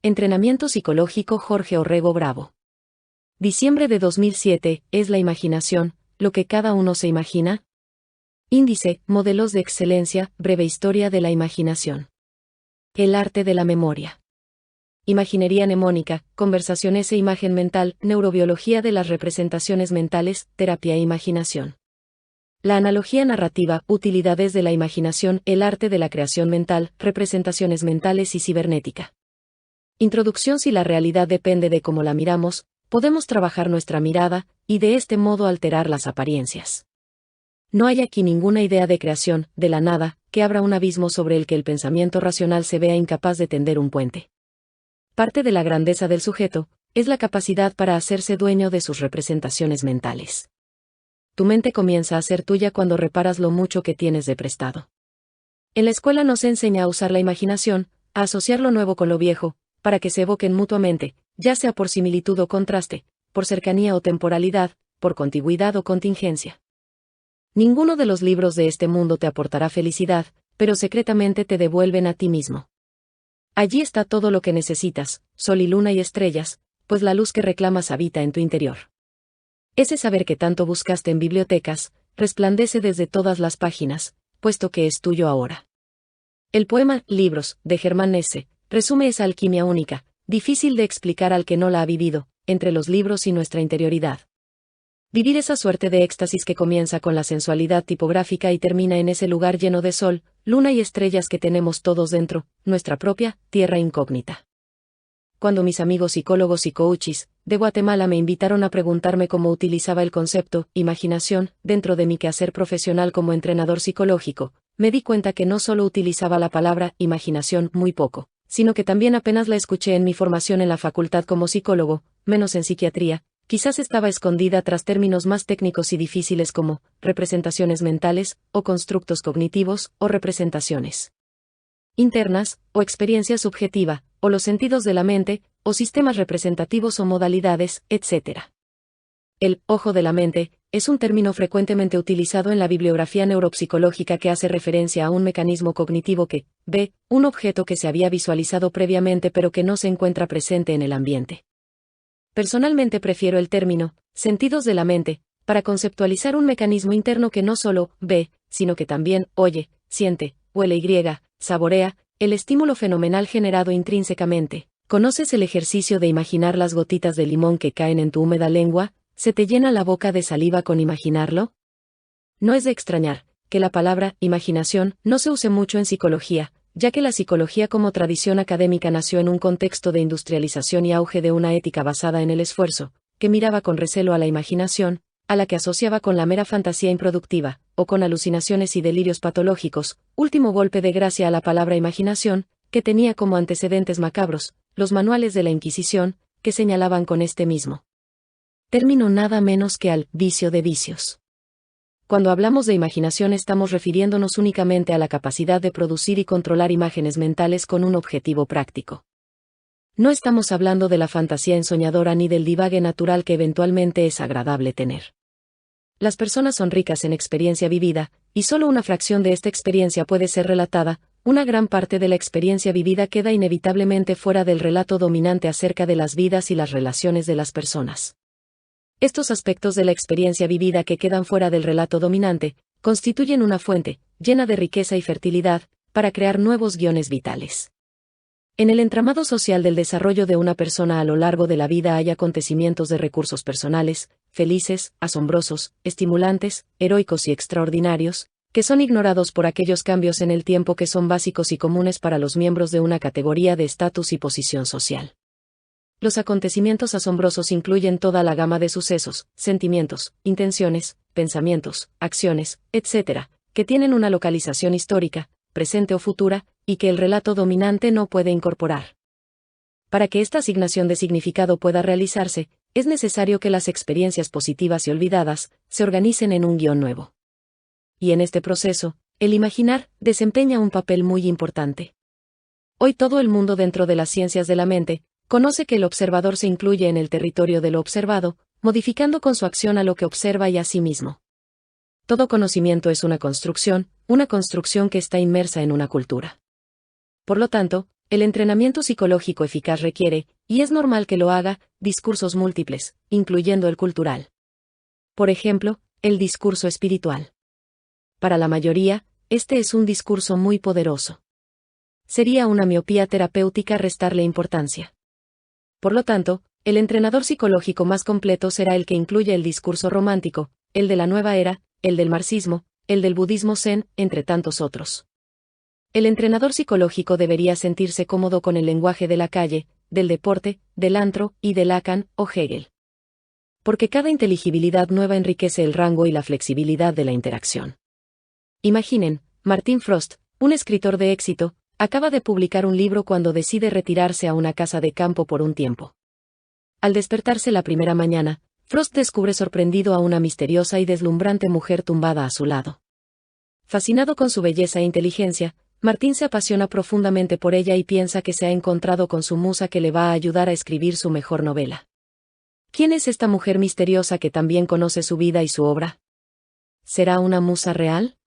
Entrenamiento psicológico Jorge Orrego Bravo. Diciembre de 2007, ¿es la imaginación lo que cada uno se imagina? Índice, Modelos de Excelencia, Breve Historia de la Imaginación. El arte de la memoria. Imaginería mnemónica, conversaciones e imagen mental, neurobiología de las representaciones mentales, terapia e imaginación. La analogía narrativa, utilidades de la imaginación, el arte de la creación mental, representaciones mentales y cibernética. Introducción. Si la realidad depende de cómo la miramos, podemos trabajar nuestra mirada, y de este modo alterar las apariencias. No hay aquí ninguna idea de creación, de la nada, que abra un abismo sobre el que el pensamiento racional se vea incapaz de tender un puente. Parte de la grandeza del sujeto, es la capacidad para hacerse dueño de sus representaciones mentales. Tu mente comienza a ser tuya cuando reparas lo mucho que tienes de prestado. En la escuela nos enseña a usar la imaginación, a asociar lo nuevo con lo viejo, para que se evoquen mutuamente, ya sea por similitud o contraste, por cercanía o temporalidad, por contigüidad o contingencia. Ninguno de los libros de este mundo te aportará felicidad, pero secretamente te devuelven a ti mismo. Allí está todo lo que necesitas, sol y luna y estrellas, pues la luz que reclamas habita en tu interior. Ese saber que tanto buscaste en bibliotecas, resplandece desde todas las páginas, puesto que es tuyo ahora. El poema Libros, de Germán Hesse, resume esa alquimia única, difícil de explicar al que no la ha vivido, entre los libros y nuestra interioridad. Vivir esa suerte de éxtasis que comienza con la sensualidad tipográfica y termina en ese lugar lleno de sol, luna y estrellas que tenemos todos dentro, nuestra propia tierra incógnita. Cuando mis amigos psicólogos y coaches de Guatemala me invitaron a preguntarme cómo utilizaba el concepto imaginación dentro de mi quehacer profesional como entrenador psicológico, me di cuenta que no solo utilizaba la palabra imaginación muy poco, sino que también apenas la escuché en mi formación en la facultad como psicólogo, menos en psiquiatría. Quizás estaba escondida tras términos más técnicos y difíciles como representaciones mentales, o constructos cognitivos, o representaciones internas, o experiencia subjetiva, o los sentidos de la mente, o sistemas representativos o modalidades, etc. El ojo de la mente es un término frecuentemente utilizado en la bibliografía neuropsicológica que hace referencia a un mecanismo cognitivo que ve un objeto que se había visualizado previamente pero que no se encuentra presente en el ambiente. Personalmente prefiero el término sentidos de la mente para conceptualizar un mecanismo interno que no solo ve, sino que también oye, siente, huele y saborea el estímulo fenomenal generado intrínsecamente. ¿Conoces el ejercicio de imaginar las gotitas de limón que caen en tu húmeda lengua? ¿Se te llena la boca de saliva con imaginarlo? No es de extrañar que la palabra imaginación no se use mucho en psicología, ya que la psicología como tradición académica nació en un contexto de industrialización y auge de una ética basada en el esfuerzo, que miraba con recelo a la imaginación, a la que asociaba con la mera fantasía improductiva, o con alucinaciones y delirios patológicos, último golpe de gracia a la palabra imaginación, que tenía como antecedentes macabros los manuales de la Inquisición, que señalaban con este mismo término nada menos que al vicio de vicios. Cuando hablamos de imaginación estamos refiriéndonos únicamente a la capacidad de producir y controlar imágenes mentales con un objetivo práctico. No estamos hablando de la fantasía ensoñadora ni del divague natural que eventualmente es agradable tener. Las personas son ricas en experiencia vivida, y solo una fracción de esta experiencia puede ser relatada. Una gran parte de la experiencia vivida queda inevitablemente fuera del relato dominante acerca de las vidas y las relaciones de las personas. Estos aspectos de la experiencia vivida que quedan fuera del relato dominante, constituyen una fuente, llena de riqueza y fertilidad, para crear nuevos guiones vitales. En el entramado social del desarrollo de una persona a lo largo de la vida hay acontecimientos de recursos personales, felices, asombrosos, estimulantes, heroicos y extraordinarios, que son ignorados por aquellos cambios en el tiempo que son básicos y comunes para los miembros de una categoría de estatus y posición social. Los acontecimientos asombrosos incluyen toda la gama de sucesos, sentimientos, intenciones, pensamientos, acciones, etc., que tienen una localización histórica, presente o futura, y que el relato dominante no puede incorporar. Para que esta asignación de significado pueda realizarse, es necesario que las experiencias positivas y olvidadas se organicen en un guión nuevo. Y en este proceso, el imaginar desempeña un papel muy importante. Hoy todo el mundo dentro de las ciencias de la mente conoce que el observador se incluye en el territorio de lo observado, modificando con su acción a lo que observa y a sí mismo. Todo conocimiento es una construcción que está inmersa en una cultura. Por lo tanto, el entrenamiento psicológico eficaz requiere, y es normal que lo haga, discursos múltiples, incluyendo el cultural. Por ejemplo, el discurso espiritual. Para la mayoría, este es un discurso muy poderoso. Sería una miopía terapéutica restarle importancia. Por lo tanto, el entrenador psicológico más completo será el que incluya el discurso romántico, el de la nueva era, el del marxismo, el del budismo zen, entre tantos otros. El entrenador psicológico debería sentirse cómodo con el lenguaje de la calle, del deporte, del antro y de Lacan o Hegel. Porque cada inteligibilidad nueva enriquece el rango y la flexibilidad de la interacción. Imaginen, Martin Frost, un escritor de éxito, acaba de publicar un libro cuando decide retirarse a una casa de campo por un tiempo. Al despertarse la primera mañana, Frost descubre sorprendido a una misteriosa y deslumbrante mujer tumbada a su lado. Fascinado con su belleza e inteligencia, Martin se apasiona profundamente por ella y piensa que se ha encontrado con su musa que le va a ayudar a escribir su mejor novela. ¿Quién es esta mujer misteriosa que también conoce su vida y su obra? ¿Será una musa real?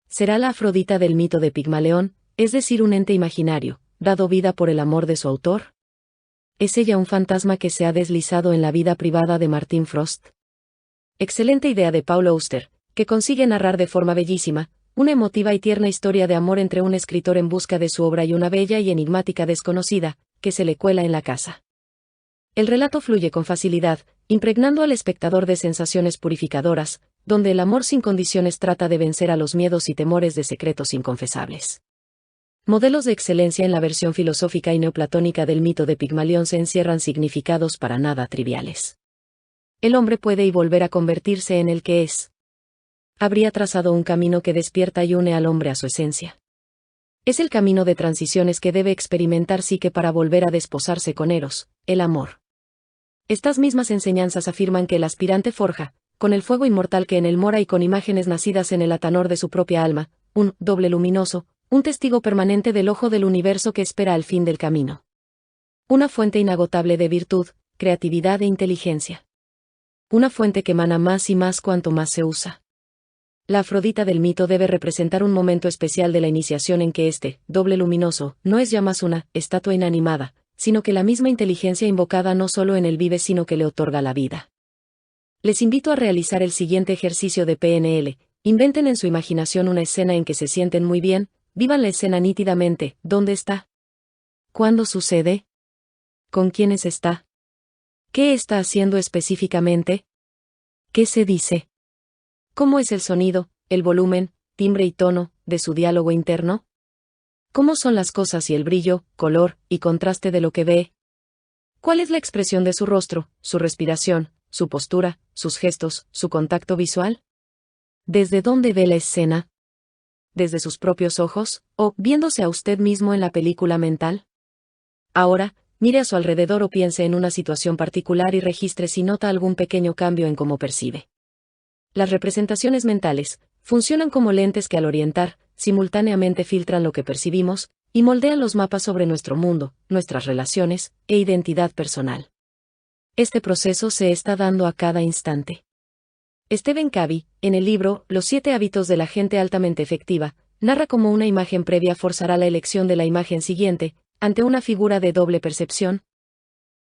¿Será la Afrodita del mito de Pigmalión, es decir, un ente imaginario, dado vida por el amor de su autor? ¿Es ella un fantasma que se ha deslizado en la vida privada de Martin Frost? Excelente idea de Paul Auster, que consigue narrar de forma bellísima, una emotiva y tierna historia de amor entre un escritor en busca de su obra y una bella y enigmática desconocida, que se le cuela en la casa. El relato fluye con facilidad, impregnando al espectador de sensaciones purificadoras, donde el amor sin condiciones trata de vencer a los miedos y temores de secretos inconfesables. Modelos de excelencia en la versión filosófica y neoplatónica del mito de Pigmalión se encierran significados para nada triviales. El hombre puede y volver a convertirse en el que es. Habría trazado un camino que despierta y une al hombre a su esencia. Es el camino de transiciones que debe experimentar Psique para volver a desposarse con Eros, el amor. Estas mismas enseñanzas afirman que el aspirante forja, con el fuego inmortal que en él mora y con imágenes nacidas en el atanor de su propia alma, un doble luminoso, un testigo permanente del ojo del universo que espera al fin del camino. Una fuente inagotable de virtud, creatividad e inteligencia. Una fuente que emana más y más cuanto más se usa. La Afrodita del mito debe representar un momento especial de la iniciación en que este doble luminoso no es ya más una estatua inanimada, sino que la misma inteligencia invocada no solo en él vive sino que le otorga la vida. Les invito a realizar el siguiente ejercicio de PNL, inventen en su imaginación una escena en que se sienten muy bien, vivan la escena nítidamente, ¿dónde está? ¿Cuándo sucede? ¿Con quiénes está? ¿Qué está haciendo específicamente? ¿Qué se dice? ¿Cómo es el sonido, el volumen, timbre y tono, de su diálogo interno? ¿Cómo son las cosas y el brillo, color y contraste de lo que ve? ¿Cuál es la expresión de su rostro, su respiración, su postura, sus gestos, su contacto visual? ¿Desde dónde ve la escena? ¿Desde sus propios ojos, o viéndose a usted mismo en la película mental? Ahora, mire a su alrededor o piense en una situación particular y registre si nota algún pequeño cambio en cómo percibe. Las representaciones mentales funcionan como lentes que al orientar, simultáneamente filtran lo que percibimos, y moldean los mapas sobre nuestro mundo, nuestras relaciones, e identidad personal. Este proceso se está dando a cada instante. Stephen Covey, en el libro Los 7 hábitos de la gente altamente efectiva, narra cómo una imagen previa forzará la elección de la imagen siguiente, ante una figura de doble percepción.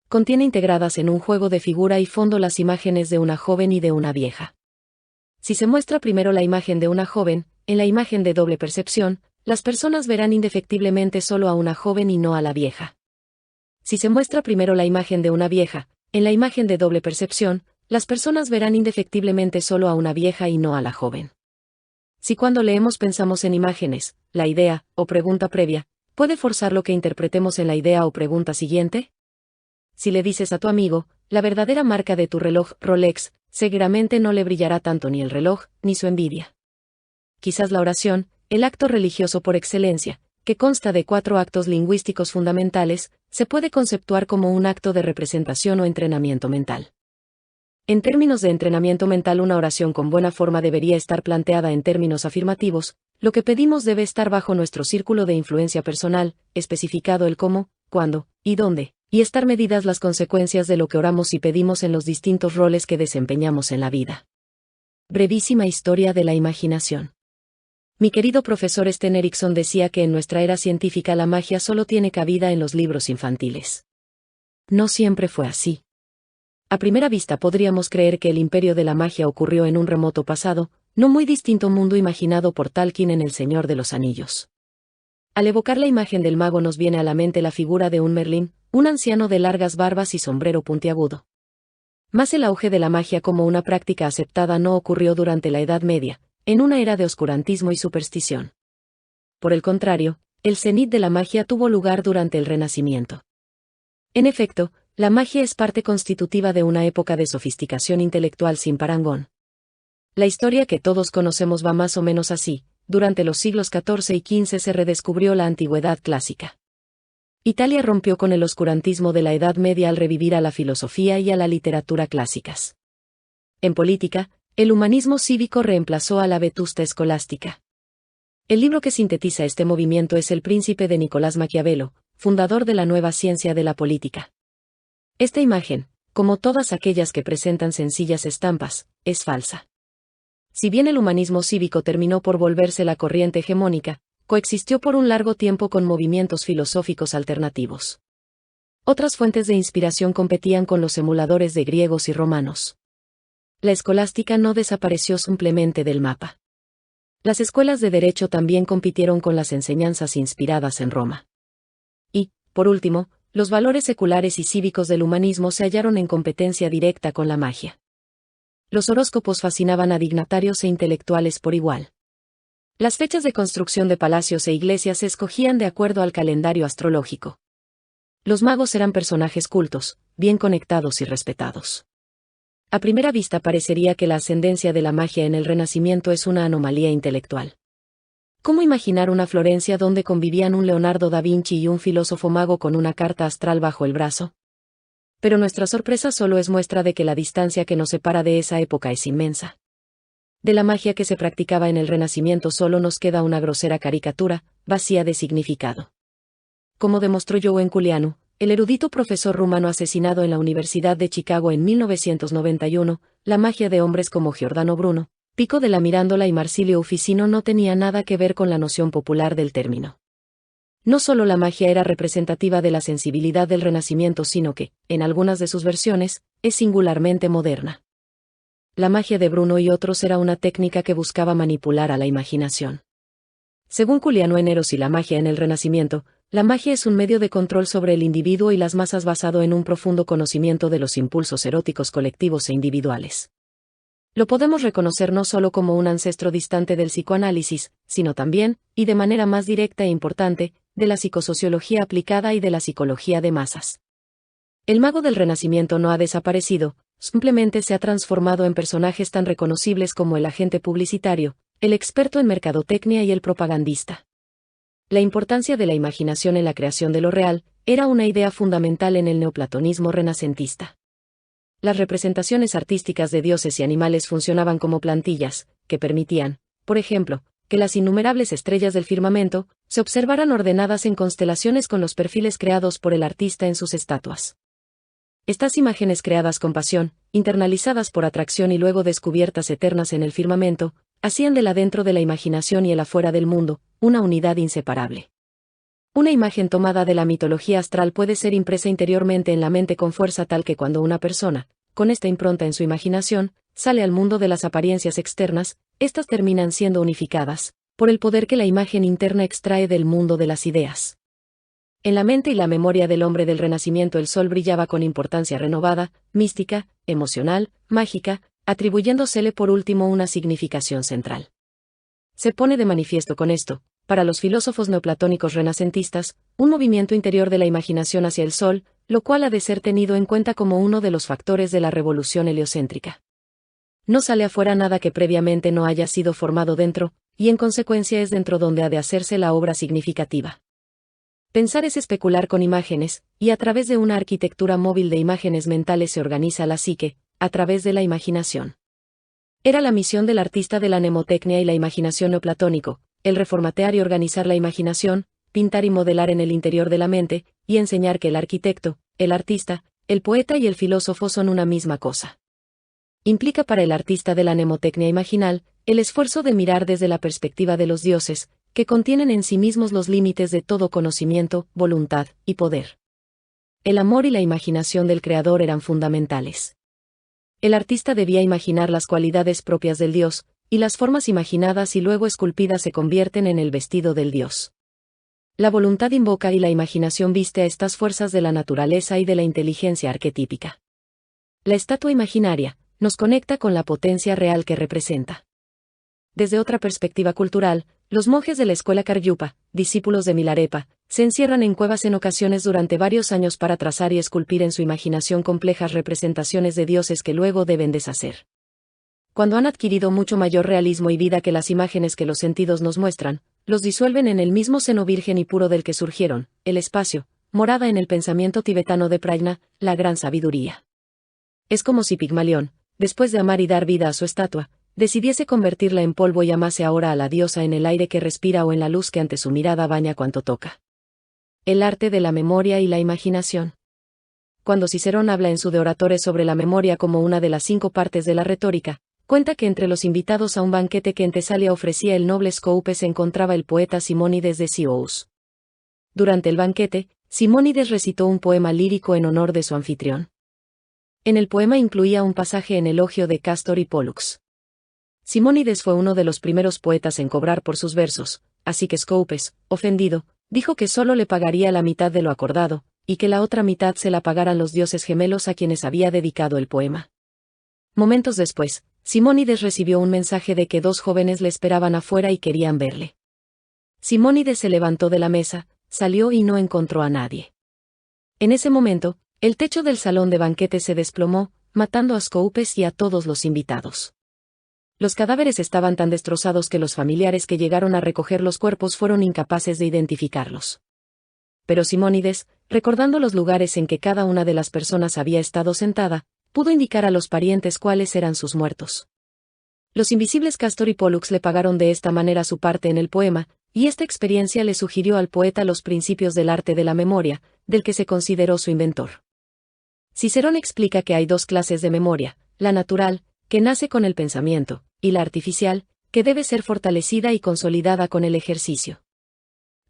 Contiene integradas en un juego de figura y fondo las imágenes de una joven y de una vieja. Si se muestra primero la imagen de una joven, en la imagen de doble percepción, las personas verán indefectiblemente solo a una joven y no a la vieja. Si se muestra primero la imagen de una vieja, en la imagen de doble percepción, las personas verán indefectiblemente solo a una vieja y no a la joven. Si cuando leemos pensamos en imágenes, la idea, o pregunta previa, ¿puede forzar lo que interpretemos en la idea o pregunta siguiente? Si le dices a tu amigo, la verdadera marca de tu reloj Rolex, seguramente no le brillará tanto ni el reloj, ni su envidia. Quizás la oración, el acto religioso por excelencia, que consta de 4 actos lingüísticos fundamentales, se puede conceptuar como un acto de representación o entrenamiento mental. En términos de entrenamiento mental, una oración con buena forma debería estar planteada en términos afirmativos, lo que pedimos debe estar bajo nuestro círculo de influencia personal, especificado el cómo, cuándo, y dónde, y estar medidas las consecuencias de lo que oramos y pedimos en los distintos roles que desempeñamos en la vida. Brevísima historia de la imaginación. Mi querido profesor Sten Erickson decía que en nuestra era científica la magia solo tiene cabida en los libros infantiles. No siempre fue así. A primera vista podríamos creer que el imperio de la magia ocurrió en un remoto pasado, no muy distinto mundo imaginado por Tolkien en El Señor de los Anillos. Al evocar la imagen del mago nos viene a la mente la figura de un Merlín, un anciano de largas barbas y sombrero puntiagudo. Mas el auge de la magia como una práctica aceptada no ocurrió durante la Edad Media, en una era de oscurantismo y superstición. Por el contrario, el cenit de la magia tuvo lugar durante el Renacimiento. En efecto, la magia es parte constitutiva de una época de sofisticación intelectual sin parangón. La historia que todos conocemos va más o menos así: durante los siglos XIV y XV se redescubrió la antigüedad clásica. Italia rompió con el oscurantismo de la Edad Media al revivir a la filosofía y a la literatura clásicas. En política, el humanismo cívico reemplazó a la vetusta escolástica. El libro que sintetiza este movimiento es El Príncipe de Nicolás Maquiavelo, fundador de la nueva ciencia de la política. Esta imagen, como todas aquellas que presentan sencillas estampas, es falsa. Si bien el humanismo cívico terminó por volverse la corriente hegemónica, coexistió por un largo tiempo con movimientos filosóficos alternativos. Otras fuentes de inspiración competían con los emuladores de griegos y romanos. La escolástica no desapareció simplemente del mapa. Las escuelas de derecho también compitieron con las enseñanzas inspiradas en Roma. Y, por último, los valores seculares y cívicos del humanismo se hallaron en competencia directa con la magia. Los horóscopos fascinaban a dignatarios e intelectuales por igual. Las fechas de construcción de palacios e iglesias se escogían de acuerdo al calendario astrológico. Los magos eran personajes cultos, bien conectados y respetados. A primera vista parecería que la ascendencia de la magia en el Renacimiento es una anomalía intelectual. ¿Cómo imaginar una Florencia donde convivían un Leonardo da Vinci y un filósofo mago con una carta astral bajo el brazo? Pero nuestra sorpresa solo es muestra de que la distancia que nos separa de esa época es inmensa. De la magia que se practicaba en el Renacimiento solo nos queda una grosera caricatura, vacía de significado. Como demostró Joe Culianu, el erudito profesor rumano asesinado en la Universidad de Chicago en 1991, la magia de hombres como Giordano Bruno, Pico della Mirandola y Marsilio Ufficino no tenía nada que ver con la noción popular del término. No solo la magia era representativa de la sensibilidad del Renacimiento, sino que, en algunas de sus versiones, es singularmente moderna. La magia de Bruno y otros era una técnica que buscaba manipular a la imaginación. Según Culianu en Eros y la magia en el Renacimiento, la magia es un medio de control sobre el individuo y las masas basado en un profundo conocimiento de los impulsos eróticos colectivos e individuales. Lo podemos reconocer no solo como un ancestro distante del psicoanálisis, sino también, y de manera más directa e importante, de la psicosociología aplicada y de la psicología de masas. El mago del Renacimiento no ha desaparecido, simplemente se ha transformado en personajes tan reconocibles como el agente publicitario, el experto en mercadotecnia y el propagandista. La importancia de la imaginación en la creación de lo real era una idea fundamental en el neoplatonismo renacentista. Las representaciones artísticas de dioses y animales funcionaban como plantillas, que permitían, por ejemplo, que las innumerables estrellas del firmamento se observaran ordenadas en constelaciones con los perfiles creados por el artista en sus estatuas. Estas imágenes creadas con pasión, internalizadas por atracción y luego descubiertas eternas en el firmamento, hacían del adentro de la imaginación y el afuera del mundo una unidad inseparable. Una imagen tomada de la mitología astral puede ser impresa interiormente en la mente con fuerza tal que cuando una persona, con esta impronta en su imaginación, sale al mundo de las apariencias externas, éstas terminan siendo unificadas, por el poder que la imagen interna extrae del mundo de las ideas. En la mente y la memoria del hombre del Renacimiento el sol brillaba con importancia renovada, mística, emocional, mágica, atribuyéndosele por último una significación central. Se pone de manifiesto con esto, para los filósofos neoplatónicos renacentistas, un movimiento interior de la imaginación hacia el sol, lo cual ha de ser tenido en cuenta como uno de los factores de la revolución heliocéntrica. No sale afuera nada que previamente no haya sido formado dentro, y en consecuencia es dentro donde ha de hacerse la obra significativa. Pensar es especular con imágenes, y a través de una arquitectura móvil de imágenes mentales se organiza la psique, a través de la imaginación. Era la misión del artista de la mnemotecnia y la imaginación neoplatónico, el reformatear y organizar la imaginación, pintar y modelar en el interior de la mente, y enseñar que el arquitecto, el artista, el poeta y el filósofo son una misma cosa. Implica para el artista de la mnemotecnia imaginal, el esfuerzo de mirar desde la perspectiva de los dioses, que contienen en sí mismos los límites de todo conocimiento, voluntad y poder. El amor y la imaginación del creador eran fundamentales. El artista debía imaginar las cualidades propias del dios, y las formas imaginadas y luego esculpidas se convierten en el vestido del dios. La voluntad invoca y la imaginación viste a estas fuerzas de la naturaleza y de la inteligencia arquetípica. La estatua imaginaria nos conecta con la potencia real que representa. Desde otra perspectiva cultural, los monjes de la escuela Karyupa, discípulos de Milarepa, se encierran en cuevas en ocasiones durante varios años para trazar y esculpir en su imaginación complejas representaciones de dioses que luego deben deshacer. Cuando han adquirido mucho mayor realismo y vida que las imágenes que los sentidos nos muestran, los disuelven en el mismo seno virgen y puro del que surgieron, el espacio, morada en el pensamiento tibetano de Prajna, la gran sabiduría. Es como si Pigmalión, después de amar y dar vida a su estatua, decidiese convertirla en polvo y amase ahora a la diosa en el aire que respira o en la luz que ante su mirada baña cuanto toca. El arte de la memoria y la imaginación. Cuando Cicerón habla en su De Oratore sobre la memoria como una de las 5 partes de la retórica, cuenta que entre los invitados a un banquete que en Tesalia ofrecía el noble Scoupe se encontraba el poeta Simónides de Sious. Durante el banquete, Simónides recitó un poema lírico en honor de su anfitrión. En el poema incluía un pasaje en elogio de Cástor y Pólux. Simónides fue uno de los primeros poetas en cobrar por sus versos, así que Scoupes, ofendido, dijo que solo le pagaría la mitad de lo acordado, y que la otra mitad se la pagaran los dioses gemelos a quienes había dedicado el poema. Momentos después, Simónides recibió un mensaje de que 2 jóvenes le esperaban afuera y querían verle. Simónides se levantó de la mesa, salió y no encontró a nadie. En ese momento, el techo del salón de banquete se desplomó, matando a Scoupes y a todos los invitados. Los cadáveres estaban tan destrozados que los familiares que llegaron a recoger los cuerpos fueron incapaces de identificarlos. Pero Simónides, recordando los lugares en que cada una de las personas había estado sentada, pudo indicar a los parientes cuáles eran sus muertos. Los invisibles Cástor y Pólux le pagaron de esta manera su parte en el poema, y esta experiencia le sugirió al poeta los principios del arte de la memoria, del que se consideró su inventor. Cicerón explica que hay 2 clases de memoria, la natural, que nace con el pensamiento, y la artificial, que debe ser fortalecida y consolidada con el ejercicio.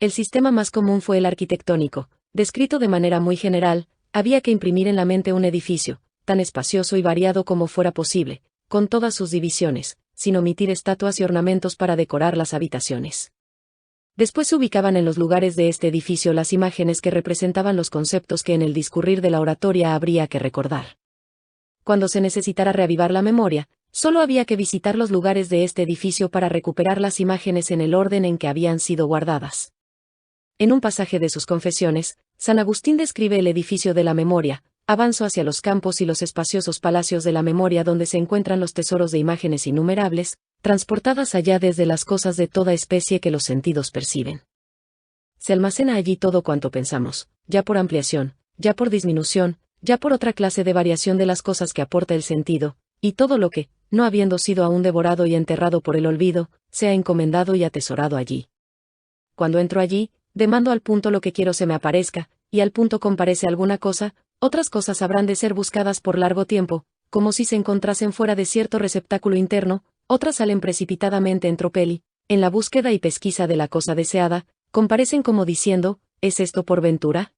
El sistema más común fue el arquitectónico, descrito de manera muy general. Había que imprimir en la mente un edificio, tan espacioso y variado como fuera posible, con todas sus divisiones, sin omitir estatuas y ornamentos para decorar las habitaciones. Después se ubicaban en los lugares de este edificio las imágenes que representaban los conceptos que en el discurrir de la oratoria habría que recordar. Cuando se necesitara reavivar la memoria, solo había que visitar los lugares de este edificio para recuperar las imágenes en el orden en que habían sido guardadas. En un pasaje de sus Confesiones, San Agustín describe el edificio de la memoria: avanzo hacia los campos y los espaciosos palacios de la memoria donde se encuentran los tesoros de imágenes innumerables, transportadas allá desde las cosas de toda especie que los sentidos perciben. Se almacena allí todo cuanto pensamos, ya por ampliación, ya por disminución, ya por otra clase de variación de las cosas que aporta el sentido, y todo lo que, no habiendo sido aún devorado y enterrado por el olvido, sea encomendado y atesorado allí. Cuando entro allí, demando al punto lo que quiero se me aparezca, y al punto comparece alguna cosa, otras cosas habrán de ser buscadas por largo tiempo, como si se encontrasen fuera de cierto receptáculo interno, otras salen precipitadamente en tropel y, en la búsqueda y pesquisa de la cosa deseada, comparecen como diciendo: ¿es esto por ventura?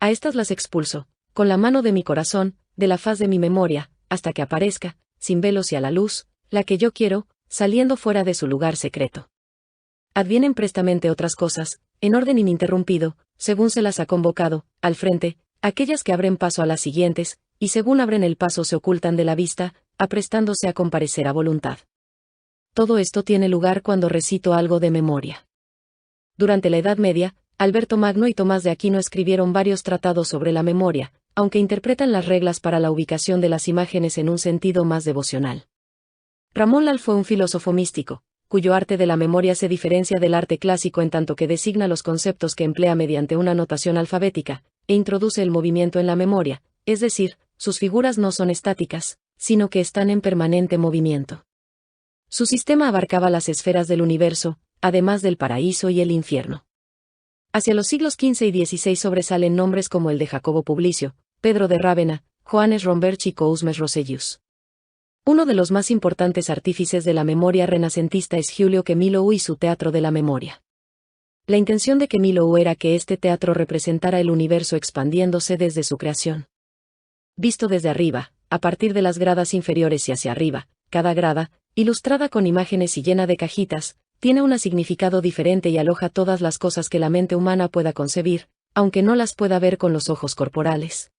A estas las expulso, con la mano de mi corazón, de la faz de mi memoria, hasta que aparezca, sin velos y a la luz, la que yo quiero, saliendo fuera de su lugar secreto. Advienen prestamente otras cosas, en orden ininterrumpido, según se las ha convocado, al frente, aquellas que abren paso a las siguientes, y según abren el paso se ocultan de la vista, aprestándose a comparecer a voluntad. Todo esto tiene lugar cuando recito algo de memoria. Durante la Edad Media, Alberto Magno y Tomás de Aquino escribieron varios tratados sobre la memoria, aunque interpretan las reglas para la ubicación de las imágenes en un sentido más devocional. Ramón Lall fue un filósofo místico, cuyo arte de la memoria se diferencia del arte clásico en tanto que designa los conceptos que emplea mediante una notación alfabética, e introduce el movimiento en la memoria, es decir, sus figuras no son estáticas, sino que están en permanente movimiento. Su sistema abarcaba las esferas del universo, además del paraíso y el infierno. Hacia los siglos XV y XVI sobresalen nombres como el de Jacobo Publicio, Pedro de Rávena, Johannes Romberg y Cosmes Rossellus. Uno de los más importantes artífices de la memoria renacentista es Giulio Camillo y su teatro de la memoria. La intención de Camillo era que este teatro representara el universo expandiéndose desde su creación. Visto desde arriba, a partir de las gradas inferiores y hacia arriba, cada grada, ilustrada con imágenes y llena de cajitas, tiene un significado diferente y aloja todas las cosas que la mente humana pueda concebir, aunque no las pueda ver con los ojos corporales.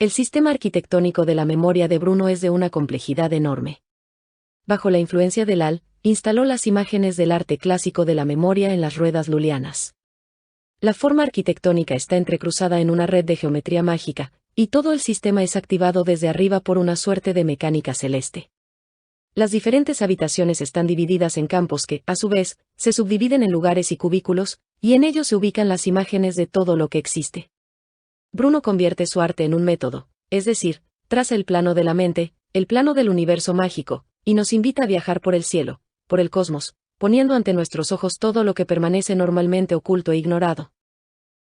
El sistema arquitectónico de la memoria de Bruno es de una complejidad enorme. Bajo la influencia del Al, instaló las imágenes del arte clásico de la memoria en las ruedas lulianas. La forma arquitectónica está entrecruzada en una red de geometría mágica, y todo el sistema es activado desde arriba por una suerte de mecánica celeste. Las diferentes habitaciones están divididas en campos que, a su vez, se subdividen en lugares y cubículos, y en ellos se ubican las imágenes de todo lo que existe. Bruno convierte su arte en un método, es decir, traza el plano de la mente, el plano del universo mágico, y nos invita a viajar por el cielo, por el cosmos, poniendo ante nuestros ojos todo lo que permanece normalmente oculto e ignorado.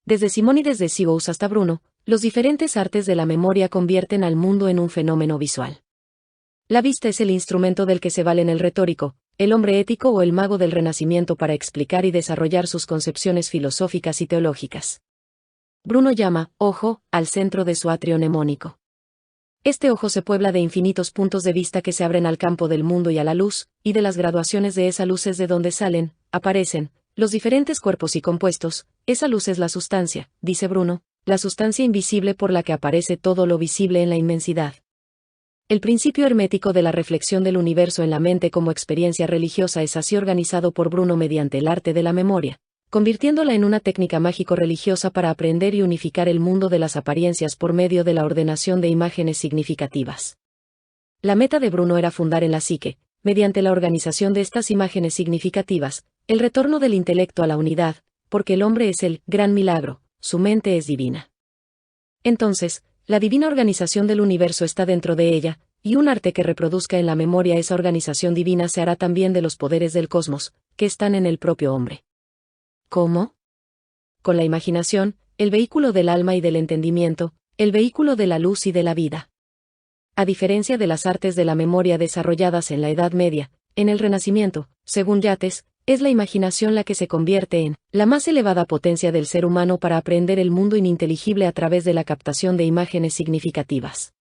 Desde Simónides de Sieyès hasta Bruno, los diferentes artes de la memoria convierten al mundo en un fenómeno visual. La vista es el instrumento del que se valen el retórico, el hombre ético o el mago del Renacimiento para explicar y desarrollar sus concepciones filosóficas y teológicas. Bruno llama ojo al centro de su atrio mnemónico. Este ojo se puebla de infinitos puntos de vista que se abren al campo del mundo y a la luz, y de las graduaciones de esa luz es de donde salen, aparecen, los diferentes cuerpos y compuestos. Esa luz es la sustancia, dice Bruno, la sustancia invisible por la que aparece todo lo visible en la inmensidad. El principio hermético de la reflexión del universo en la mente como experiencia religiosa es así organizado por Bruno mediante el arte de la memoria, convirtiéndola en una técnica mágico-religiosa para aprender y unificar el mundo de las apariencias por medio de la ordenación de imágenes significativas. La meta de Bruno era fundar en la psique, mediante la organización de estas imágenes significativas, el retorno del intelecto a la unidad, porque el hombre es el gran milagro, su mente es divina. Entonces, la divina organización del universo está dentro de ella, y un arte que reproduzca en la memoria esa organización divina se hará también de los poderes del cosmos, que están en el propio hombre. ¿Cómo? Con la imaginación, el vehículo del alma y del entendimiento, el vehículo de la luz y de la vida. A diferencia de las artes de la memoria desarrolladas en la Edad Media, en el Renacimiento, según Yates, es la imaginación la que se convierte en la más elevada potencia del ser humano para aprender el mundo ininteligible a través de la captación de imágenes significativas.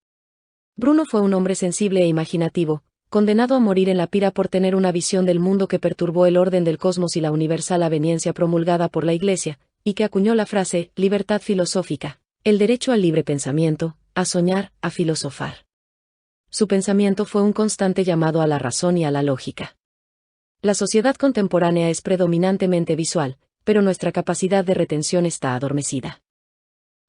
Bruno fue un hombre sensible e imaginativo, condenado a morir en la pira por tener una visión del mundo que perturbó el orden del cosmos y la universal aveniencia promulgada por la Iglesia, y que acuñó la frase libertad filosófica, el derecho al libre pensamiento, a soñar, a filosofar. Su pensamiento fue un constante llamado a la razón y a la lógica. La sociedad contemporánea es predominantemente visual, pero nuestra capacidad de retención está adormecida.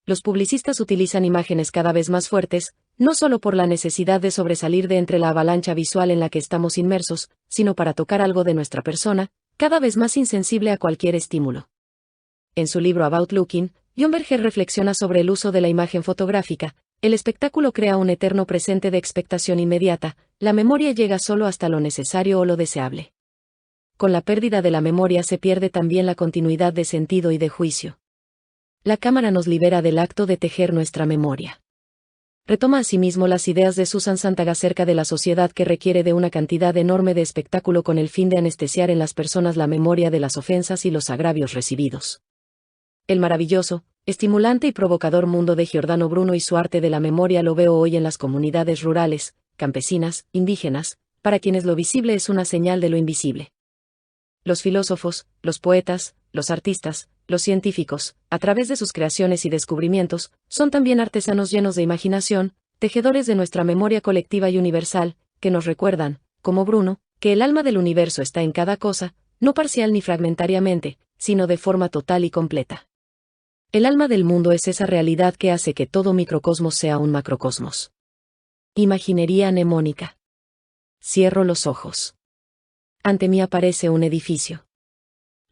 Los publicistas utilizan imágenes cada vez más fuertes, no solo por la necesidad de sobresalir de entre la avalancha visual en la que estamos inmersos, sino para tocar algo de nuestra persona, cada vez más insensible a cualquier estímulo. En su libro About Looking, John Berger reflexiona sobre el uso de la imagen fotográfica. El espectáculo crea un eterno presente de expectación inmediata, la memoria llega solo hasta lo necesario o lo deseable. Con la pérdida de la memoria se pierde también la continuidad de sentido y de juicio. La cámara nos libera del acto de tejer nuestra memoria. Retoma asimismo las ideas de Susan Sontag acerca de la sociedad que requiere de una cantidad enorme de espectáculo con el fin de anestesiar en las personas la memoria de las ofensas y los agravios recibidos. El maravilloso, estimulante y provocador mundo de Giordano Bruno y su arte de la memoria lo veo hoy en las comunidades rurales, campesinas, indígenas, para quienes lo visible es una señal de lo invisible. Los filósofos, los poetas, los artistas, los científicos, a través de sus creaciones y descubrimientos, son también artesanos llenos de imaginación, tejedores de nuestra memoria colectiva y universal, que nos recuerdan, como Bruno, que el alma del universo está en cada cosa, no parcial ni fragmentariamente, sino de forma total y completa. El alma del mundo es esa realidad que hace que todo microcosmos sea un macrocosmos. Imaginería mnemónica. Cierro los ojos. Ante mí aparece un edificio.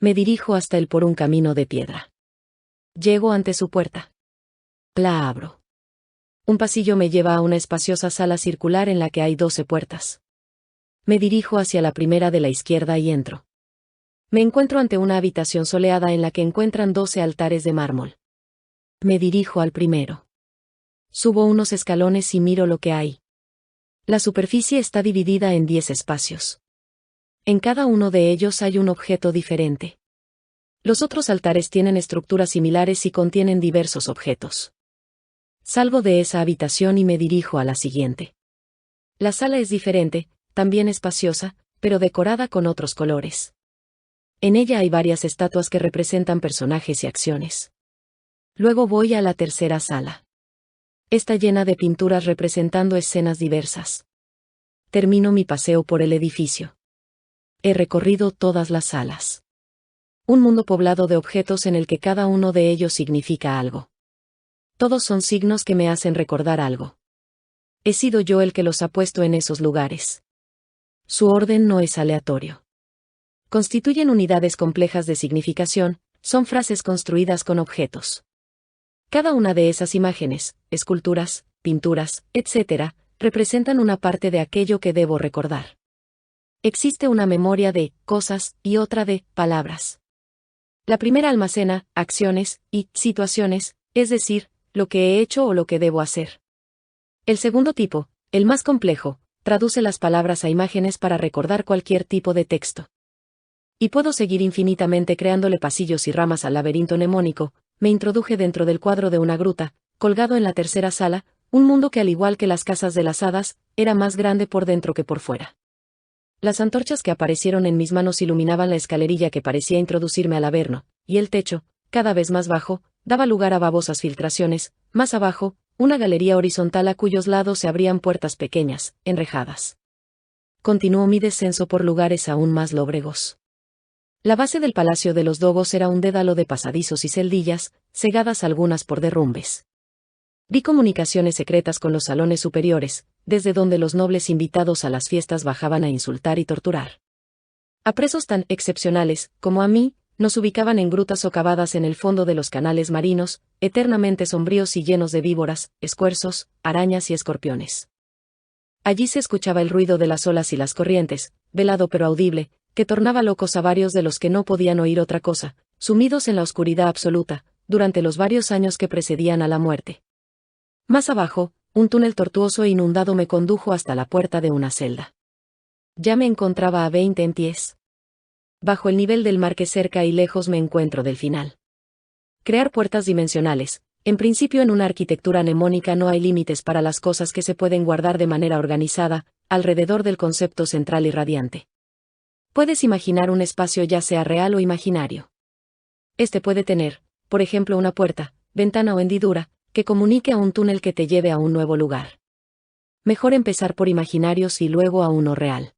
Me dirijo hasta él por un camino de piedra. Llego ante su puerta. La abro. Un pasillo me lleva a una espaciosa sala circular en la que hay 12 puertas. Me dirijo hacia la primera de la izquierda y entro. Me encuentro ante una habitación soleada en la que encuentran 12 altares de mármol. Me dirijo al primero. Subo unos escalones y miro lo que hay. La superficie está dividida en 10 espacios. En cada uno de ellos hay un objeto diferente. Los otros altares tienen estructuras similares y contienen diversos objetos. Salgo de esa habitación y me dirijo a la siguiente. La sala es diferente, también espaciosa, pero decorada con otros colores. En ella hay varias estatuas que representan personajes y acciones. Luego voy a la tercera sala. Está llena de pinturas representando escenas diversas. Termino mi paseo por el edificio. He recorrido todas las salas. Un mundo poblado de objetos en el que cada uno de ellos significa algo. Todos son signos que me hacen recordar algo. He sido yo el que los ha puesto en esos lugares. Su orden no es aleatorio. Constituyen unidades complejas de significación, son frases construidas con objetos. Cada una de esas imágenes, esculturas, pinturas, etc., representan una parte de aquello que debo recordar. Existe una memoria de cosas y otra de palabras. La primera almacena acciones y situaciones, es decir, lo que he hecho o lo que debo hacer. El segundo tipo, el más complejo, traduce las palabras a imágenes para recordar cualquier tipo de texto. Y puedo seguir infinitamente creándole pasillos y ramas al laberinto mnemónico. Me introduje dentro del cuadro de una gruta, colgado en la tercera sala, un mundo que al igual que las casas de las hadas, era más grande por dentro que por fuera. Las antorchas que aparecieron en mis manos iluminaban la escalerilla que parecía introducirme al averno, y el techo, cada vez más bajo, daba lugar a babosas filtraciones. Más abajo, una galería horizontal a cuyos lados se abrían puertas pequeñas, enrejadas. Continuó mi descenso por lugares aún más lóbregos. La base del Palacio de los Dogos era un dédalo de pasadizos y celdillas, cegadas algunas por derrumbes. Vi comunicaciones secretas con los salones superiores, desde donde los nobles invitados a las fiestas bajaban a insultar y torturar. A presos tan excepcionales, como a mí, nos ubicaban en grutas socavadas en el fondo de los canales marinos, eternamente sombríos y llenos de víboras, escuerzos, arañas y escorpiones. Allí se escuchaba el ruido de las olas y las corrientes, velado pero audible, que tornaba locos a varios de los que no podían oír otra cosa, sumidos en la oscuridad absoluta, durante los varios años que precedían a la muerte. Más abajo, un túnel tortuoso e inundado me condujo hasta la puerta de una celda. Ya me encontraba a 20 en pies. Bajo el nivel del mar que cerca y lejos me encuentro del final. Crear puertas dimensionales. En principio en una arquitectura mnemónica no hay límites para las cosas que se pueden guardar de manera organizada, alrededor del concepto central y radiante. Puedes imaginar un espacio ya sea real o imaginario. Este puede tener, por ejemplo, una puerta, ventana o hendidura, que comunique a un túnel que te lleve a un nuevo lugar. Mejor empezar por imaginarios y luego a uno real.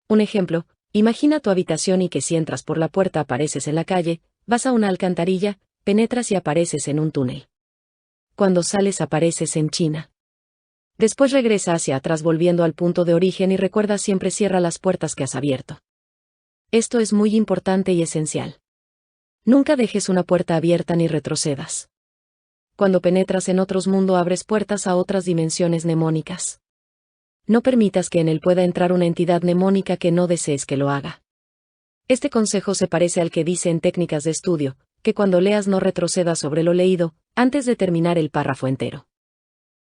Un ejemplo, imagina tu habitación y que si entras por la puerta apareces en la calle, vas a una alcantarilla, penetras y apareces en un túnel. Cuando sales apareces en China. Después regresa hacia atrás volviendo al punto de origen y recuerda siempre cierra las puertas que has abierto. Esto es muy importante y esencial. Nunca dejes una puerta abierta ni retrocedas. Cuando penetras en otros mundos abres puertas a otras dimensiones mnemónicas. No permitas que en él pueda entrar una entidad mnemónica que no desees que lo haga. Este consejo se parece al que dice en Técnicas de Estudio, que cuando leas no retrocedas sobre lo leído, antes de terminar el párrafo entero.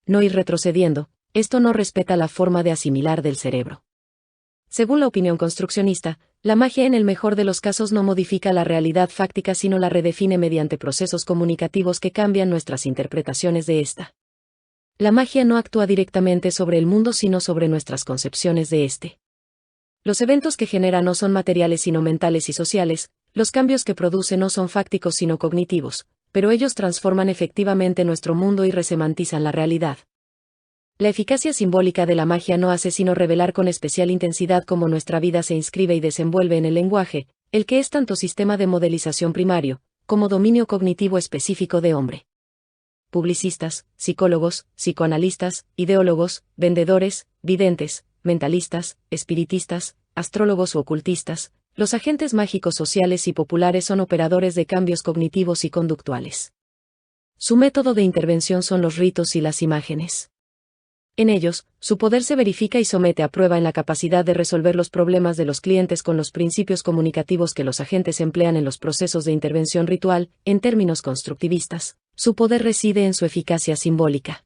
No ir retrocediendo, esto no respeta la forma de asimilar del cerebro. Según la opinión construccionista, la magia en el mejor de los casos no modifica la realidad fáctica sino la redefine mediante procesos comunicativos que cambian nuestras interpretaciones de esta. La magia no actúa directamente sobre el mundo sino sobre nuestras concepciones de este. Los eventos que genera no son materiales sino mentales y sociales, los cambios que produce no son fácticos sino cognitivos, pero ellos transforman efectivamente nuestro mundo y resemantizan la realidad. La eficacia simbólica de la magia no hace sino revelar con especial intensidad cómo nuestra vida se inscribe y desenvuelve en el lenguaje, el que es tanto sistema de modelización primario, como dominio cognitivo específico de hombre. Publicistas, psicólogos, psicoanalistas, ideólogos, vendedores, videntes, mentalistas, espiritistas, astrólogos u ocultistas, los agentes mágicos sociales y populares son operadores de cambios cognitivos y conductuales. Su método de intervención son los ritos y las imágenes. En ellos, su poder se verifica y somete a prueba en la capacidad de resolver los problemas de los clientes con los principios comunicativos que los agentes emplean en los procesos de intervención ritual, en términos constructivistas. Su poder reside en su eficacia simbólica.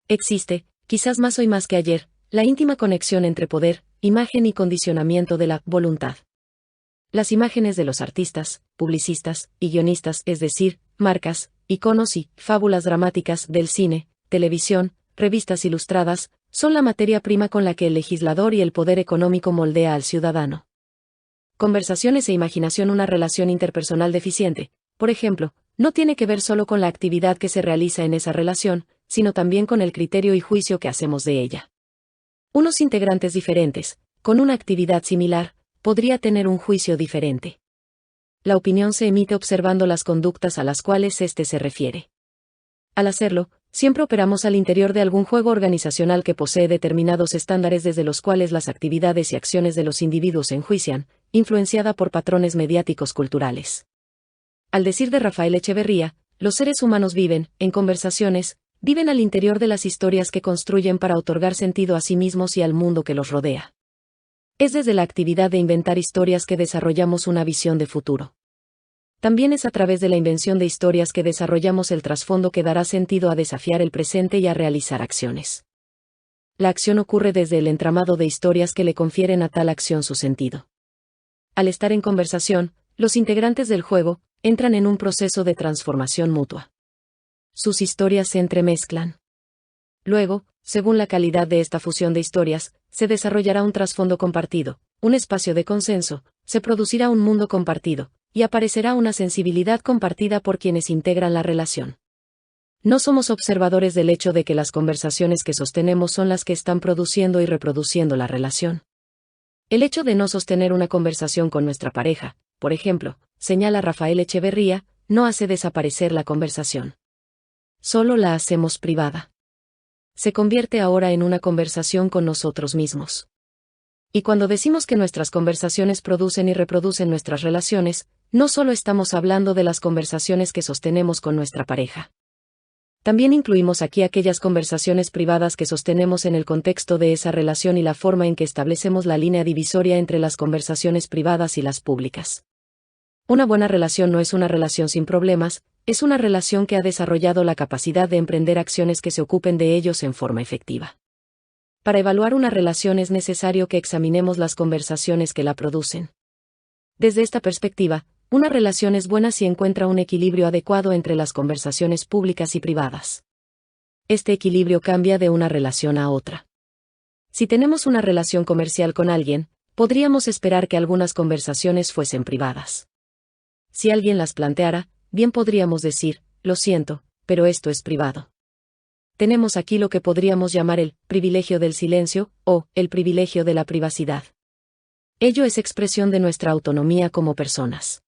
Existe, quizás más hoy más que ayer, la íntima conexión entre poder, imagen y condicionamiento de la voluntad. Las imágenes de los artistas, publicistas y guionistas, es decir, marcas, iconos y fábulas dramáticas del cine, televisión, revistas ilustradas, son la materia prima con la que el legislador y el poder económico moldea al ciudadano. Conversaciones e imaginación. Una relación interpersonal deficiente, por ejemplo, no tiene que ver solo con la actividad que se realiza en esa relación, sino también con el criterio y juicio que hacemos de ella. Unos integrantes diferentes, con una actividad similar, podría tener un juicio diferente. La opinión se emite observando las conductas a las cuales éste se refiere. Al hacerlo, siempre operamos al interior de algún juego organizacional que posee determinados estándares desde los cuales las actividades y acciones de los individuos se enjuician, influenciada por patrones mediáticos culturales. Al decir de Rafael Echeverría, los seres humanos viven, en conversaciones, viven al interior de las historias que construyen para otorgar sentido a sí mismos y al mundo que los rodea. Es desde la actividad de inventar historias que desarrollamos una visión de futuro. También es a través de la invención de historias que desarrollamos el trasfondo que dará sentido a desafiar el presente y a realizar acciones. La acción ocurre desde el entramado de historias que le confieren a tal acción su sentido. Al estar en conversación, los integrantes del juego entran en un proceso de transformación mutua. Sus historias se entremezclan. Luego, según la calidad de esta fusión de historias, se desarrollará un trasfondo compartido, un espacio de consenso, se producirá un mundo compartido, y aparecerá una sensibilidad compartida por quienes integran la relación. No somos observadores del hecho de que las conversaciones que sostenemos son las que están produciendo y reproduciendo la relación. El hecho de no sostener una conversación con nuestra pareja, por ejemplo, señala Rafael Echeverría, no hace desaparecer la conversación. Solo la hacemos privada. Se convierte ahora en una conversación con nosotros mismos. Y cuando decimos que nuestras conversaciones producen y reproducen nuestras relaciones, no solo estamos hablando de las conversaciones que sostenemos con nuestra pareja. También incluimos aquí aquellas conversaciones privadas que sostenemos en el contexto de esa relación y la forma en que establecemos la línea divisoria entre las conversaciones privadas y las públicas. Una buena relación no es una relación sin problemas, es una relación que ha desarrollado la capacidad de emprender acciones que se ocupen de ellos en forma efectiva. Para evaluar una relación es necesario que examinemos las conversaciones que la producen. Desde esta perspectiva, una relación es buena si encuentra un equilibrio adecuado entre las conversaciones públicas y privadas. Este equilibrio cambia de una relación a otra. Si tenemos una relación comercial con alguien, podríamos esperar que algunas conversaciones fuesen privadas. Si alguien las planteara, bien podríamos decir, lo siento, pero esto es privado. Tenemos aquí lo que podríamos llamar el privilegio del silencio, o el privilegio de la privacidad. Ello es expresión de nuestra autonomía como personas.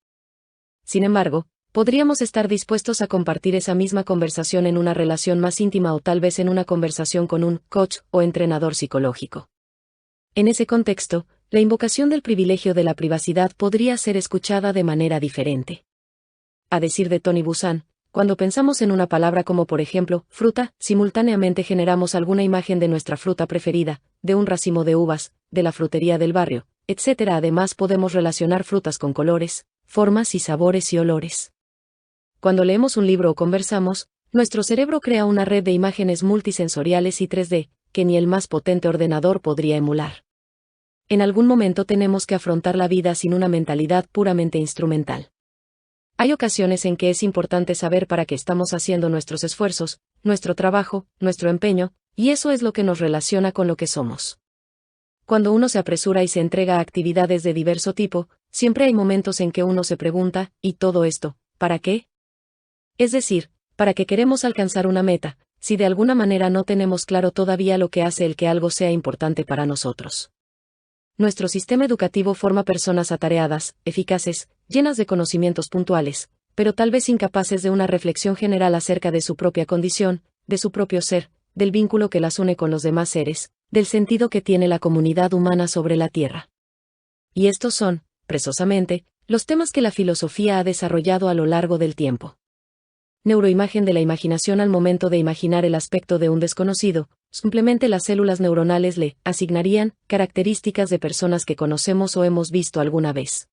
Sin embargo, podríamos estar dispuestos a compartir esa misma conversación en una relación más íntima o tal vez en una conversación con un coach o entrenador psicológico. En ese contexto, la invocación del privilegio de la privacidad podría ser escuchada de manera diferente. A decir de Tony Buzan, cuando pensamos en una palabra como por ejemplo, fruta, simultáneamente generamos alguna imagen de nuestra fruta preferida, de un racimo de uvas, de la frutería del barrio, etc. Además podemos relacionar frutas con colores, formas y sabores y olores. Cuando leemos un libro o conversamos, nuestro cerebro crea una red de imágenes multisensoriales y 3D, que ni el más potente ordenador podría emular. En algún momento tenemos que afrontar la vida sin una mentalidad puramente instrumental. Hay ocasiones en que es importante saber para qué estamos haciendo nuestros esfuerzos, nuestro trabajo, nuestro empeño, y eso es lo que nos relaciona con lo que somos. Cuando uno se apresura y se entrega a actividades de diverso tipo, siempre hay momentos en que uno se pregunta, ¿y todo esto, para qué? Es decir, ¿para qué queremos alcanzar una meta, si de alguna manera no tenemos claro todavía lo que hace el que algo sea importante para nosotros? Nuestro sistema educativo forma personas atareadas, eficaces, llenas de conocimientos puntuales, pero tal vez incapaces de una reflexión general acerca de su propia condición, de su propio ser, del vínculo que las une con los demás seres, del sentido que tiene la comunidad humana sobre la Tierra. Y estos son, precisamente, los temas que la filosofía ha desarrollado a lo largo del tiempo. Neuroimagen de la imaginación. Al momento de imaginar el aspecto de un desconocido, simplemente las células neuronales le asignarían características de personas que conocemos o hemos visto alguna vez.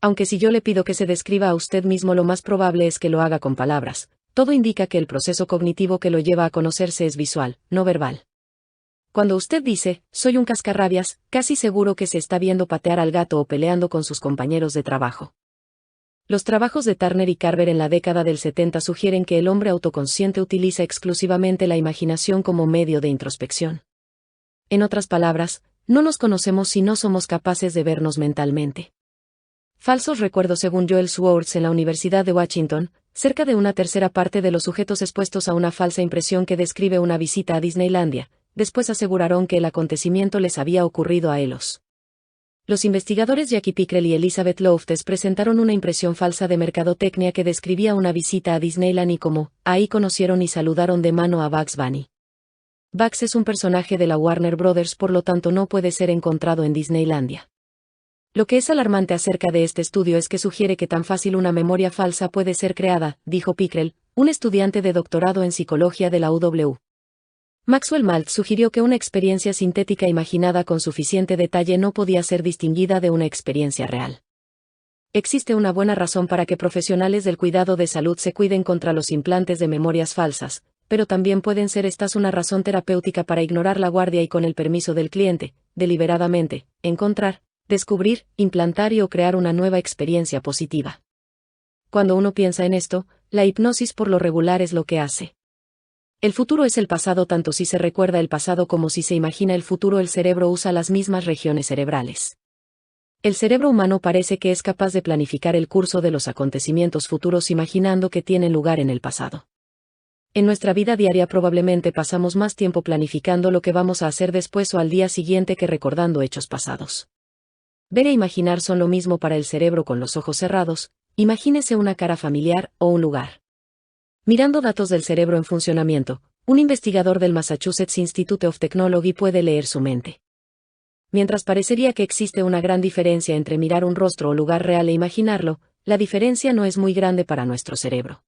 Aunque si yo le pido que se describa a usted mismo, lo más probable es que lo haga con palabras. Todo indica que el proceso cognitivo que lo lleva a conocerse es visual, no verbal. Cuando usted dice, soy un cascarrabias, casi seguro que se está viendo patear al gato o peleando con sus compañeros de trabajo. Los trabajos de Turner y Carver en la década del 70 sugieren que el hombre autoconsciente utiliza exclusivamente la imaginación como medio de introspección. En otras palabras, no nos conocemos si no somos capaces de vernos mentalmente. Falsos recuerdos. Según Joel Swartz en la Universidad de Washington, cerca de una tercera parte de los sujetos expuestos a una falsa impresión que describe una visita a Disneylandia, después aseguraron que el acontecimiento les había ocurrido a ellos. Los investigadores Jackie Pickrell y Elizabeth Loftus presentaron una impresión falsa de mercadotecnia que describía una visita a Disneyland y cómo, ahí conocieron y saludaron de mano a Bugs Bunny. Bugs es un personaje de la Warner Brothers, por lo tanto no puede ser encontrado en Disneylandia. Lo que es alarmante acerca de este estudio es que sugiere que tan fácil una memoria falsa puede ser creada, dijo Pickrell, un estudiante de doctorado en psicología de la UW. Maxwell Maltz sugirió que una experiencia sintética imaginada con suficiente detalle no podía ser distinguida de una experiencia real. Existe una buena razón para que profesionales del cuidado de salud se cuiden contra los implantes de memorias falsas, pero también pueden ser estas una razón terapéutica para ignorar la guardia y, con el permiso del cliente, deliberadamente, encontrar, descubrir, implantar y o crear una nueva experiencia positiva. Cuando uno piensa en esto, la hipnosis por lo regular es lo que hace. El futuro es el pasado tanto si se recuerda el pasado como si se imagina el futuro. El cerebro usa las mismas regiones cerebrales. El cerebro humano parece que es capaz de planificar el curso de los acontecimientos futuros imaginando que tienen lugar en el pasado. En nuestra vida diaria probablemente pasamos más tiempo planificando lo que vamos a hacer después o al día siguiente que recordando hechos pasados. Ver e imaginar son lo mismo para el cerebro. Con los ojos cerrados, imagínese una cara familiar o un lugar. Mirando datos del cerebro en funcionamiento, un investigador del Massachusetts Institute of Technology puede leer su mente. Mientras parecería que existe una gran diferencia entre mirar un rostro o lugar real e imaginarlo, la diferencia no es muy grande para nuestro cerebro.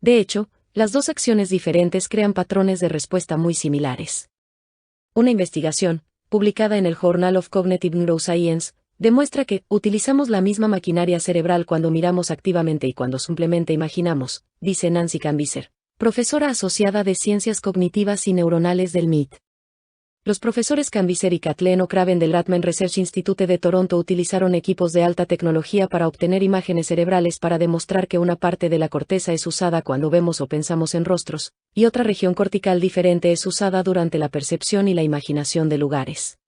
De hecho, las dos acciones diferentes crean patrones de respuesta muy similares. Una investigación, publicada en el Journal of Cognitive Neuroscience, demuestra que utilizamos la misma maquinaria cerebral cuando miramos activamente y cuando simplemente imaginamos, dice Nancy Cambiser, profesora asociada de Ciencias Cognitivas y Neuronales del MIT. Los profesores Cambiser y Kathleen O'Craven del Rathman Research Institute de Toronto utilizaron equipos de alta tecnología para obtener imágenes cerebrales para demostrar que una parte de la corteza es usada cuando vemos o pensamos en rostros, y otra región cortical diferente es usada durante la percepción y la imaginación de lugares.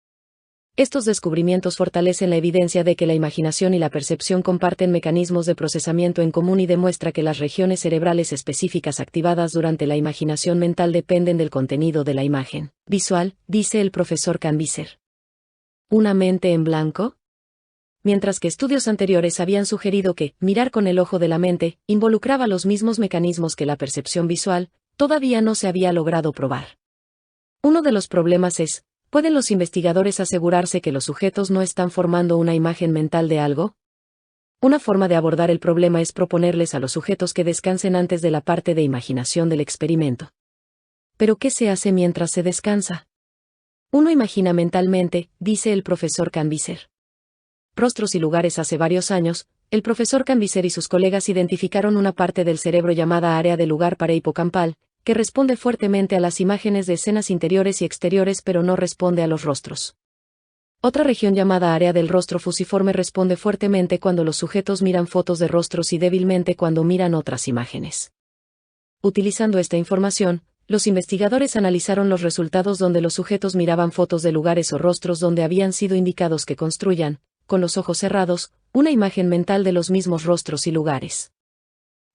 Estos descubrimientos fortalecen la evidencia de que la imaginación y la percepción comparten mecanismos de procesamiento en común y demuestra que las regiones cerebrales específicas activadas durante la imaginación mental dependen del contenido de la imagen visual, dice el profesor Cambiser. ¿Una mente en blanco? Mientras que estudios anteriores habían sugerido que mirar con el ojo de la mente involucraba los mismos mecanismos que la percepción visual, todavía no se había logrado probar. Uno de los problemas es, ¿pueden los investigadores asegurarse que los sujetos no están formando una imagen mental de algo? Una forma de abordar el problema es proponerles a los sujetos que descansen antes de la parte de imaginación del experimento. ¿Pero qué se hace mientras se descansa? Uno imagina mentalmente, dice el profesor Cambiser. Rostros y lugares. Hace varios años, el profesor Cambiser y sus colegas identificaron una parte del cerebro llamada área del lugar parahipocampal, que responde fuertemente a las imágenes de escenas interiores y exteriores pero no responde a los rostros. Otra región llamada área del rostro fusiforme responde fuertemente cuando los sujetos miran fotos de rostros y débilmente cuando miran otras imágenes. Utilizando esta información, los investigadores analizaron los resultados donde los sujetos miraban fotos de lugares o rostros donde habían sido indicados que construyan, con los ojos cerrados, una imagen mental de los mismos rostros y lugares.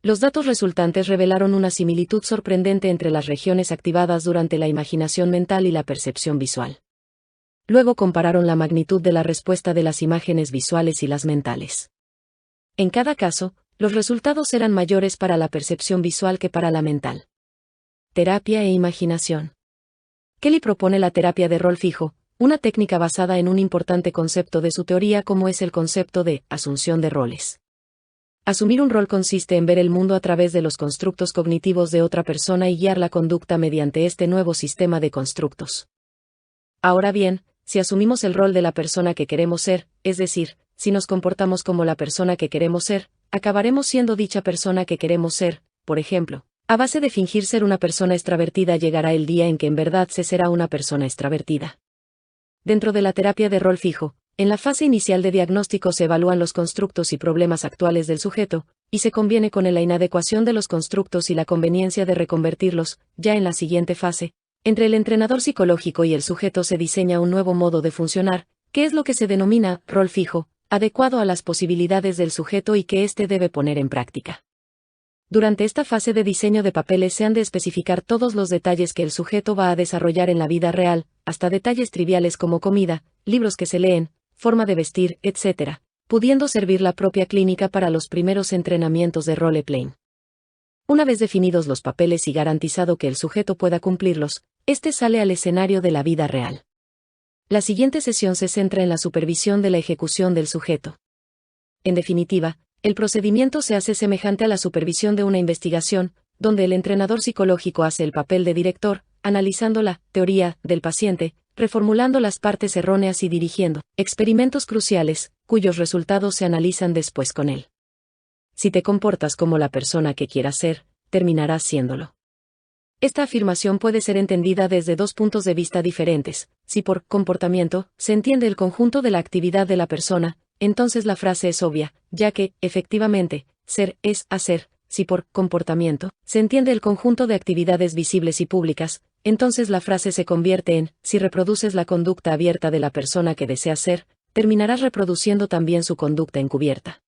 Los datos resultantes revelaron una similitud sorprendente entre las regiones activadas durante la imaginación mental y la percepción visual. Luego compararon la magnitud de la respuesta de las imágenes visuales y las mentales. En cada caso, los resultados eran mayores para la percepción visual que para la mental. Terapia e imaginación. Kelly propone la terapia de rol fijo, una técnica basada en un importante concepto de su teoría como es el concepto de asunción de roles. Asumir un rol consiste en ver el mundo a través de los constructos cognitivos de otra persona y guiar la conducta mediante este nuevo sistema de constructos. Ahora bien, si asumimos el rol de la persona que queremos ser, es decir, si nos comportamos como la persona que queremos ser, acabaremos siendo dicha persona que queremos ser. Por ejemplo, A base de fingir ser una persona extravertida llegará el día en que en verdad se será una persona extravertida. Dentro de la terapia de rol fijo, en la fase inicial de diagnóstico se evalúan los constructos y problemas actuales del sujeto, y se conviene con la inadecuación de los constructos y la conveniencia de reconvertirlos. Ya en la siguiente fase, entre el entrenador psicológico y el sujeto se diseña un nuevo modo de funcionar, que es lo que se denomina rol fijo, adecuado a las posibilidades del sujeto y que éste debe poner en práctica. Durante esta fase de diseño de papeles se han de especificar todos los detalles que el sujeto va a desarrollar en la vida real, hasta detalles triviales como comida, libros que se leen, forma de vestir, etc., pudiendo servir la propia clínica para los primeros entrenamientos de role-playing. Una vez definidos los papeles y garantizado que el sujeto pueda cumplirlos, este sale al escenario de la vida real. La siguiente sesión se centra en la supervisión de la ejecución del sujeto. En definitiva, el procedimiento se hace semejante a la supervisión de una investigación, donde el entrenador psicológico hace el papel de director, analizando la teoría del paciente, reformulando las partes erróneas y dirigiendo experimentos cruciales, cuyos resultados se analizan después con él. Si te comportas como la persona que quieras ser, terminarás siéndolo. Esta afirmación puede ser entendida desde dos puntos de vista diferentes. Si por comportamiento se entiende el conjunto de la actividad de la persona, entonces la frase es obvia, ya que, efectivamente, ser es hacer. Si por comportamiento se entiende el conjunto de actividades visibles y públicas, entonces la frase se convierte en, si reproduces la conducta abierta de la persona que deseas ser, terminarás reproduciendo también su conducta encubierta.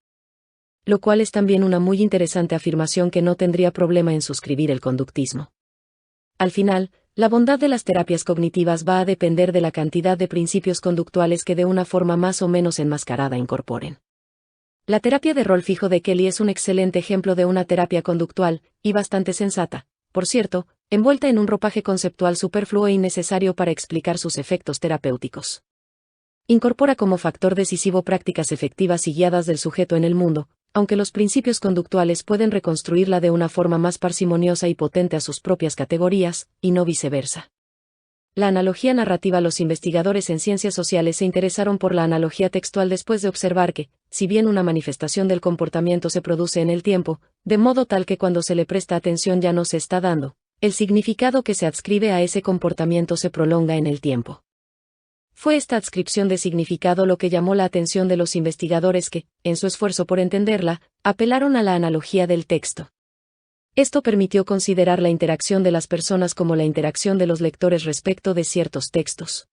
Lo cual es también una muy interesante afirmación que no tendría problema en suscribir el conductismo. Al final, la bondad de las terapias cognitivas va a depender de la cantidad de principios conductuales que de una forma más o menos enmascarada incorporen. La terapia de rol fijo de Kelly es un excelente ejemplo de una terapia conductual, y bastante sensata, por cierto, envuelta en un ropaje conceptual superfluo e innecesario para explicar sus efectos terapéuticos. Incorpora como factor decisivo prácticas efectivas y guiadas del sujeto en el mundo, aunque los principios conductuales pueden reconstruirla de una forma más parsimoniosa y potente a sus propias categorías, y no viceversa. La analogía narrativa. Los investigadores en ciencias sociales se interesaron por la analogía textual después de observar que, si bien una manifestación del comportamiento se produce en el tiempo, de modo tal que cuando se le presta atención ya no se está dando, el significado que se adscribe a ese comportamiento se prolonga en el tiempo. Fue esta adscripción de significado lo que llamó la atención de los investigadores que, en su esfuerzo por entenderla, apelaron a la analogía del texto. Esto permitió considerar la interacción de las personas como la interacción de los lectores respecto de ciertos textos.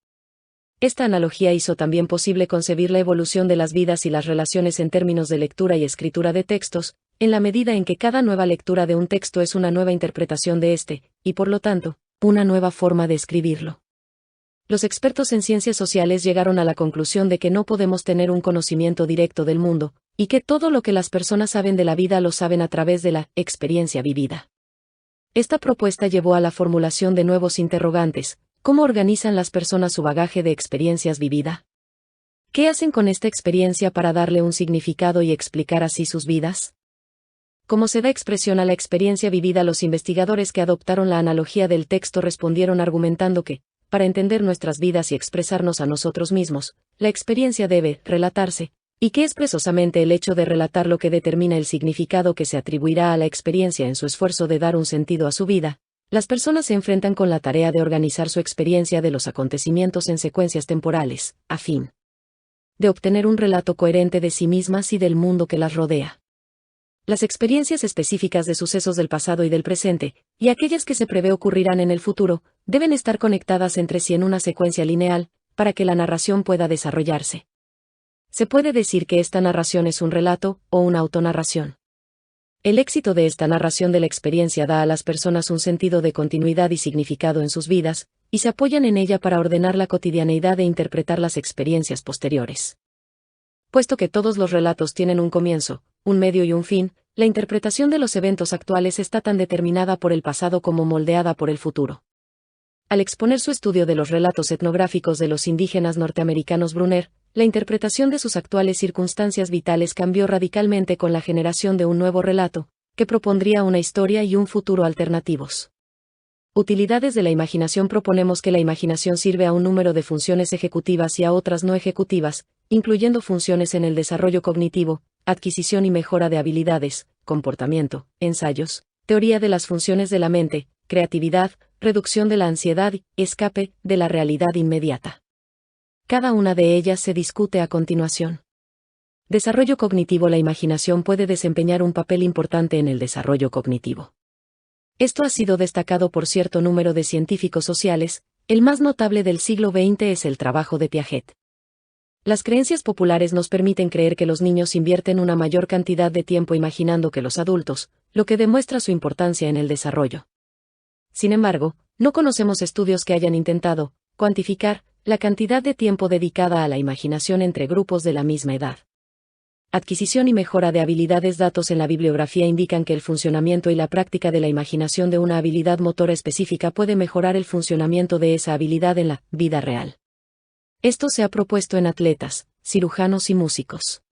Esta analogía hizo también posible concebir la evolución de las vidas y las relaciones en términos de lectura y escritura de textos, en la medida en que cada nueva lectura de un texto es una nueva interpretación de este, y por lo tanto, una nueva forma de escribirlo. Los expertos en ciencias sociales llegaron a la conclusión de que no podemos tener un conocimiento directo del mundo, y que todo lo que las personas saben de la vida lo saben a través de la experiencia vivida. Esta propuesta llevó a la formulación de nuevos interrogantes. ¿Cómo organizan las personas su bagaje de experiencias vivida? ¿Qué hacen con esta experiencia para darle un significado y explicar así sus vidas? ¿Cómo se da expresión a la experiencia vivida? Los investigadores que adoptaron la analogía del texto respondieron argumentando que, para entender nuestras vidas y expresarnos a nosotros mismos, la experiencia debe relatarse, y que es precisamente el hecho de relatar lo que determina el significado que se atribuirá a la experiencia en su esfuerzo de dar un sentido a su vida. Las personas se enfrentan con la tarea de organizar su experiencia de los acontecimientos en secuencias temporales, a fin de obtener un relato coherente de sí mismas y del mundo que las rodea. Las experiencias específicas de sucesos del pasado y del presente, y aquellas que se prevé ocurrirán en el futuro, deben estar conectadas entre sí en una secuencia lineal, para que la narración pueda desarrollarse. Se puede decir que esta narración es un relato, o una autonarración. El éxito de esta narración de la experiencia da a las personas un sentido de continuidad y significado en sus vidas, y se apoyan en ella para ordenar la cotidianeidad e interpretar las experiencias posteriores. Puesto que todos los relatos tienen un comienzo, un medio y un fin, la interpretación de los eventos actuales está tan determinada por el pasado como moldeada por el futuro. Al exponer su estudio de los relatos etnográficos de los indígenas norteamericanos Brunner, la interpretación de sus actuales circunstancias vitales cambió radicalmente con la generación de un nuevo relato, que propondría una historia y un futuro alternativos. Utilidades de la imaginación. Proponemos que la imaginación sirve a un número de funciones ejecutivas y a otras no ejecutivas, incluyendo funciones en el desarrollo cognitivo, adquisición y mejora de habilidades, comportamiento, ensayos, teoría de las funciones de la mente, creatividad, reducción de la ansiedad y escape de la realidad inmediata. Cada una de ellas se discute a continuación. Desarrollo cognitivo. La imaginación puede desempeñar un papel importante en el desarrollo cognitivo. Esto ha sido destacado por cierto número de científicos sociales, el más notable del siglo XX es el trabajo de Piaget. Las creencias populares nos permiten creer que los niños invierten una mayor cantidad de tiempo imaginando que los adultos, lo que demuestra su importancia en el desarrollo. Sin embargo, no conocemos estudios que hayan intentado cuantificar la cantidad de tiempo dedicada a la imaginación entre grupos de la misma edad. Adquisición y mejora de habilidades. Datos en la bibliografía indican que el funcionamiento y la práctica de la imaginación de una habilidad motora específica puede mejorar el funcionamiento de esa habilidad en la vida real. Esto se ha propuesto en atletas, cirujanos y músicos.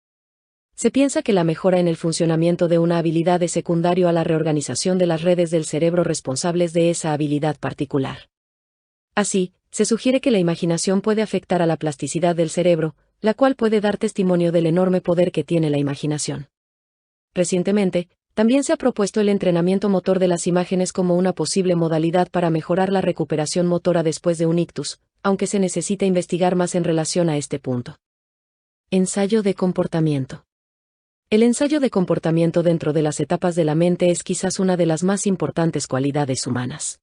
Se piensa que la mejora en el funcionamiento de una habilidad es secundario a la reorganización de las redes del cerebro responsables de esa habilidad particular. Así, se sugiere que la imaginación puede afectar a la plasticidad del cerebro, la cual puede dar testimonio del enorme poder que tiene la imaginación. Recientemente, también se ha propuesto el entrenamiento motor de las imágenes como una posible modalidad para mejorar la recuperación motora después de un ictus, aunque se necesita investigar más en relación a este punto. Ensayo de comportamiento. El ensayo de comportamiento dentro de las etapas de la mente es quizás una de las más importantes cualidades humanas.